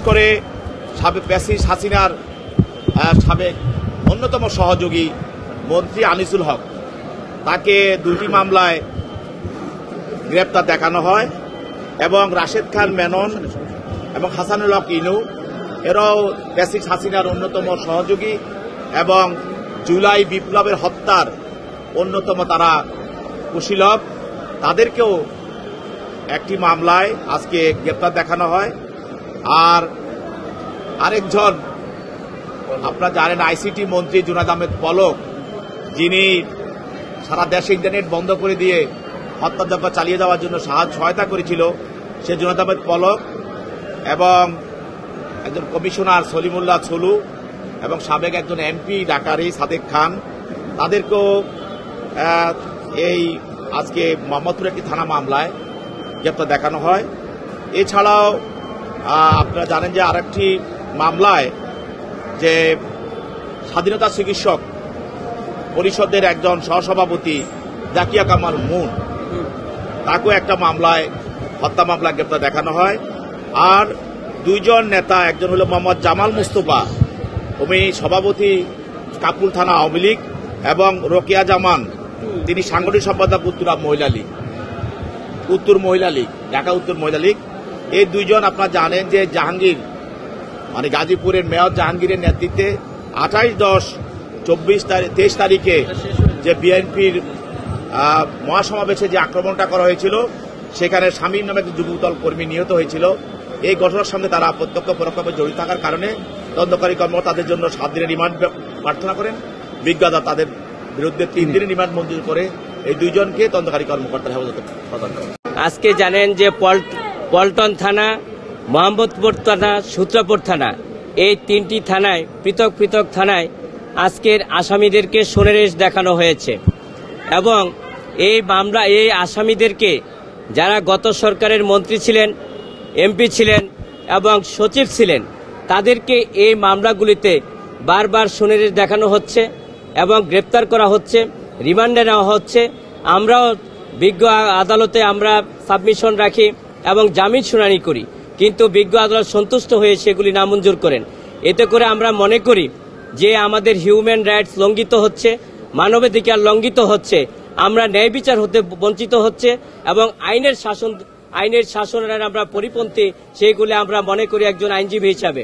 করে সাবেক প্যাসিস্ট হাসিনার সাবেক অন্যতম সহযোগী মন্ত্রী আনিসুল হক, তাকে 2টি মামলায় গ্রেপ্তার দেখানো হয় এবং রাশেদ খান মেনন এবং হাসানুল হক ইনু এরাও প্যাসিস্ট হাসিনার অন্যতম সহযোগী এবং জুলাই বিপ্লবের হত্যার অন্যতম তারা কুশীলব, তাদেরকেও একটি মামলায় আজকে গ্রেপ্তার দেখানো হয়। আর আরেকজন আপনারা জানেন আইসিটি মন্ত্রী জুনায়েদ আহমেদ পলক, যিনি সারা দেশে ইন্টারনেট বন্ধ করে দিয়ে হত্যাযজ্ঞ চালিয়ে যাওয়ার জন্য সহায়তা করেছিল, সে জুনায়েদ আহমেদ পলক এবং একজন কমিশনার সলিমুল্লাহ ছলু এবং সাবেক একজন এমপি ঢাকারই সাদেক খান, তাদেরকেও এই আজকে মোহাম্মদপুর একটি থানা মামলায় গ্রেপ্তার দেখানো হয়। এছাড়াও আপনারা জানেন যে আরেকটি মামলায় যে স্বাধীনতা চিকিৎসক পরিষদের একজন সহসভাপতি জাকিয়া কামাল মুন, তাকেও একটা মামলায় হত্যা মামলায় গ্রেপ্তার দেখানো হয়। আর 2জন নেতা, একজন হল মোহাম্মদ জামাল মুস্তফা, উনি সভাপতি কাপুল থানা আওয়ামী লীগ, এবং রোকেয়া জামান, তিনি সাংগঠনিক সম্পাদক উত্তর মহিলা লীগ, ঢাকা উত্তর মহিলা লীগ। এই 2জন আপনারা জানেন যে জাহাঙ্গীর মানে গাজীপুরের মেয়র জাহাঙ্গীরের নেতৃত্বে 28-10-23 তারিখে যে বিএনপির মহাসমাবেশে যে আক্রমণটা করা হয়েছিল, সেখানে শামীম নামে একটি যুবদল কর্মী নিহত হয়েছিল। এই ঘটনার সঙ্গে তারা প্রত্যক্ষ পরোক্ষভাবে জড়িত থাকার কারণে তদন্তকারী কর্মকর্তা তাদের জন্য 7 দিনের রিমান্ড প্রার্থনা করেন। বিজ্ঞ আদালত তাদের বিরুদ্ধে 3 দিনের রিমান্ড মঞ্জুর করে এই 2জনকে তদন্তকারী কর্মকর্তার হেফাজতে প্রদান করেন। আজকে জানেন যে পল্টন থানা, মোহাম্মদপুর থানা, সূত্রাপুর থানা, এই 3টি থানায় পৃথক পৃথক থানায় আজকের আসামিদেরকে সোনারেশ দেখানো হয়েছে এবং এই মামলা এই আসামিদেরকে যারা গত সরকারের মন্ত্রী ছিলেন, এমপি ছিলেন এবং সচিব ছিলেন, তাদেরকে এই মামলাগুলিতে বারবার সোনারেশ দেখানো হচ্ছে এবং গ্রেপ্তার করা হচ্ছে, রিমান্ডে নেওয়া হচ্ছে। আমরাও বিজ্ঞ আদালতে আমরা সাবমিশন রাখি এবং জামিন শুনানি করি, কিন্তু বিজ্ঞ আদালত সন্তুষ্ট হয়ে সেগুলি নামঞ্জুর করেন। এতে করে আমরা মনে করি যে আমাদের হিউম্যান রাইটস লঙ্ঘিত হচ্ছে, মানবাধিকার লঙ্ঘিত হচ্ছে, আমরা ন্যায় বিচার হতে বঞ্চিত হচ্ছে এবং আইনের শাসনের আমরা পরিপন্থী, সেইগুলি আমরা মনে করি একজন আইনজীবী হিসাবে।